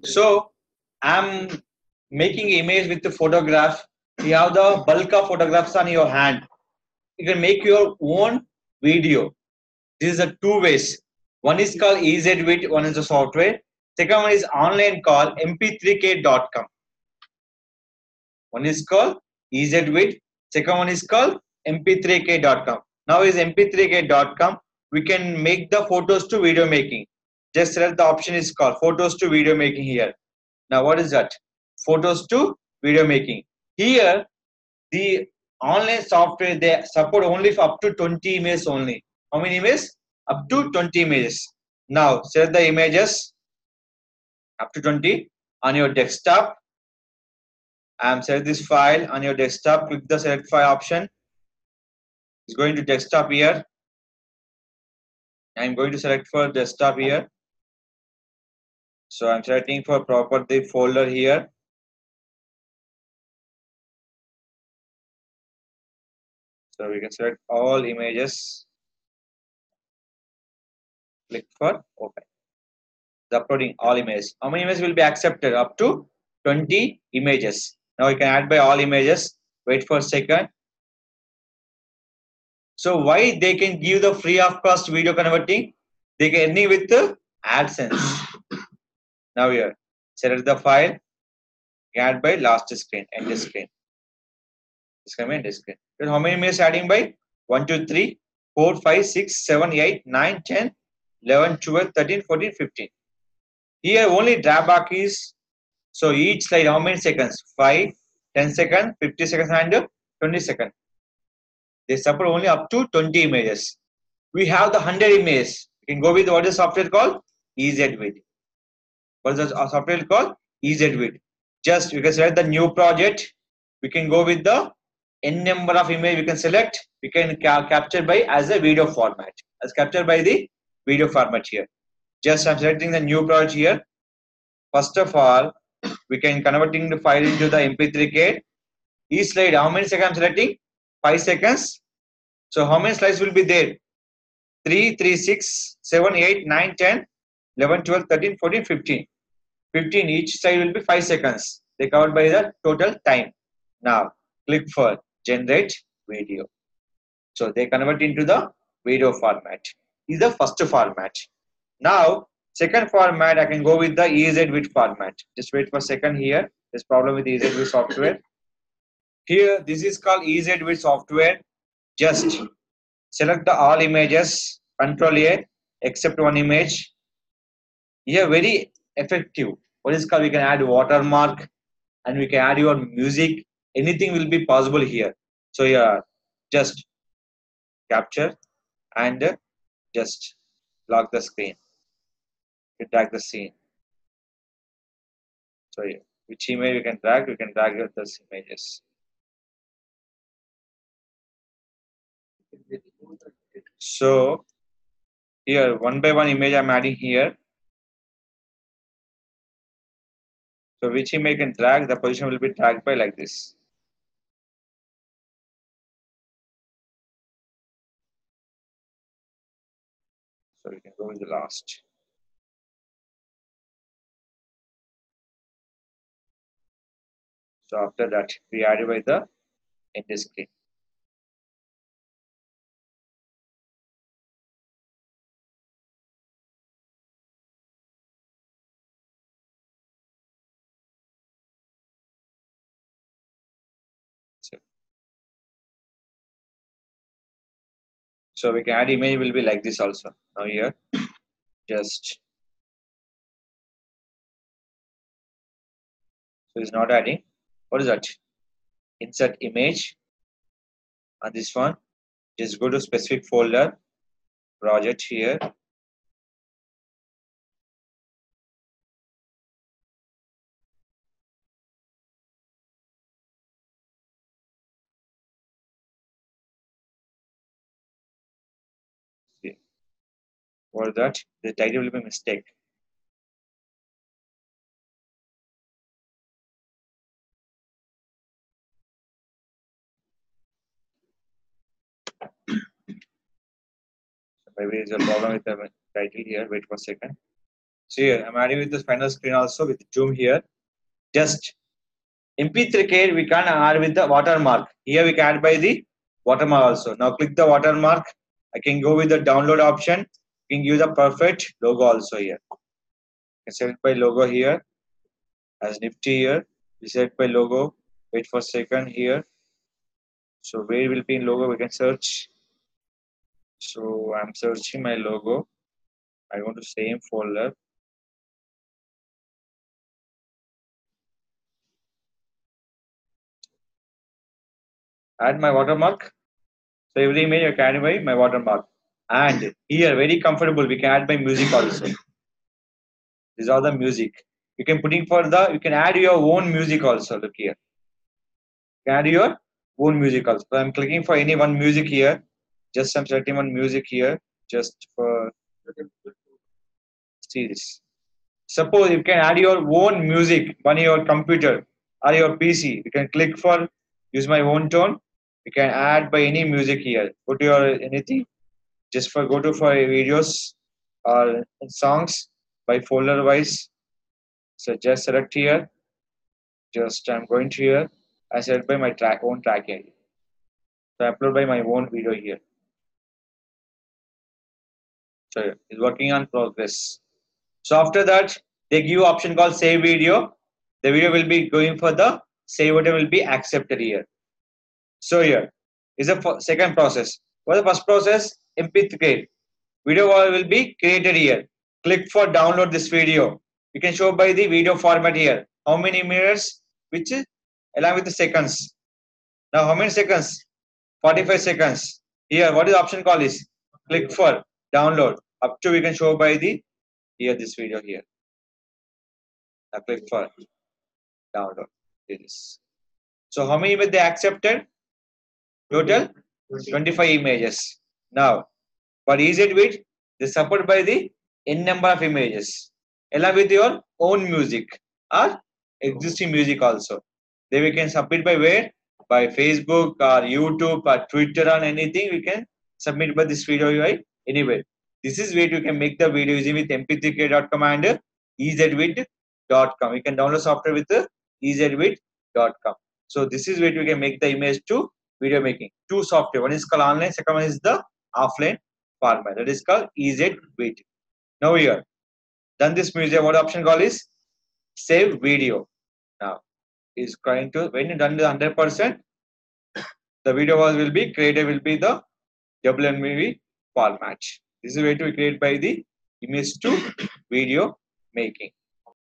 So I'm making image with the photograph. You have the bulk of photographs on your hand. You can make your own video. This is a two ways. One is called EZVid, one is the software. Second one is online call mp3k.com. One is called EZVid. Second one is called mp3k.com. Now is mp3k.com. We can make the photos to video making. Just select the option is called photos to video making here. Now what is that? Photos to video making. Here the online software they support only for up to 20 images only. How many images? Up to 20 images. Now select the images up to 20 on your desktop. Select this file on your desktop. Click the select file option. It's going to desktop here. I'm going to select for desktop here. So I'm selecting for property folder here. So we can select all images. Click for open. The uploading all images. How many images will be accepted? Up to 20 images. Now you can add by all images. Wait for a second. So why they can give the free of cost video converting? They can earning with the AdSense. Now here, select the file. Add by last screen, end screen. This can be end screen. Then how many images adding by? 1, 2, 3, 4, 5, 6, 7, 8, 9, 10, 11, 12, 13, 14, 15. Here only drawback is, so each slide how many seconds? 5, 10 seconds, 50 seconds and 20 seconds. They support only up to 20 images. We have the 100 images. You can go with what is the software called? EZVid. What is the software called? EZVid. Just you can select the new project. We can go with the n number of image we can select. We can capture by as a video format. As captured by the video format here. Just I'm selecting the new project here. First of all, we can converting the file into the mp3k. Each slide, how many seconds I'm selecting? 5 seconds. So how many slides will be there? 3, 3, 6, 7, 8, 9, 10, 11, 12, 13, 14, 15. 15 each slide will be 5 seconds. They covered by the total time. Now click for generate video. So they convert into the video format. This is the first format. Now second format I can go with the EZVid format. Just wait for a second here. There's problem with EZVid software. Here this is called EZVid software. Just select the all images, Control A, except one image. Here very effective. What is called? We can add watermark and we can add your music. Anything will be possible here. So yeah, just capture and just lock the screen. You drag the scene. So yeah, which image you can drag? You can drag those images. So here one by one image I'm adding here. So which image you can drag, the position will be dragged by like this. So we can go with the last. So after that, we add by the end screen. So we can add image will be like this also. Now here, just so it's not adding. What is that? Insert image. On this one, just go to specific folder, project here. See. What is that? The title will be mistake. So maybe there's a problem with the title here. Wait for a second. So here I'm adding with the final screen also with zoom here. Just MP3K we can add with the watermark. Here we can add by the watermark also. Now click the watermark. I can go with the download option. You can give the perfect logo also here. I can set it by logo here as Nifty here. We set by logo. Wait for a second here. So where will be in logo? We can search. So I'm searching my logo. I go to same folder. Add my watermark. So every image I can add by my watermark. And here very comfortable. We can add by music also. These are the music. You can putting for the. You can add your own music also. Look here. You can add your own music also. So I'm clicking for any one music here. Just I'm selecting one music here. Just for see this. Suppose you can add your own music on your computer or your PC. You can click for use my own tone. You can add by any music here. Put your anything. Just for go to for videos or songs by folder wise. So just select here. Just I'm going to here. I select by my own track here. So I upload by my own video here. So it's working on progress. So after that, they give option called save video. The video will be going for the save button will be accepted here. So here is the second process. For the first process, MP3 video will be created here. Click for download this video. You can show by the video format here. How many minutes? Which is along with the seconds. Now how many seconds? 45 seconds. Here, what is the option called is? Click for download. Up to we can show by the here this video here. Now click for download. This. So how many images they accepted? Total 25 images. Now for easy width, they support by the n number of images along with your own music or existing music also. Then we can submit by where? By Facebook or YouTube or Twitter or anything. We can submit by this video UI anywhere. This is where you can make the video using with mp3k.com and ezwid.com. You can download software with ezwid.com. So this is where you can make the image to video making. Two software. One is called online. Second one is the offline format. That is called ezwid. Now here, done this music. What option call is save video. Now is going to when you done the 100%, the video will be created will be the WMV format. This is a way to create by the image to video making.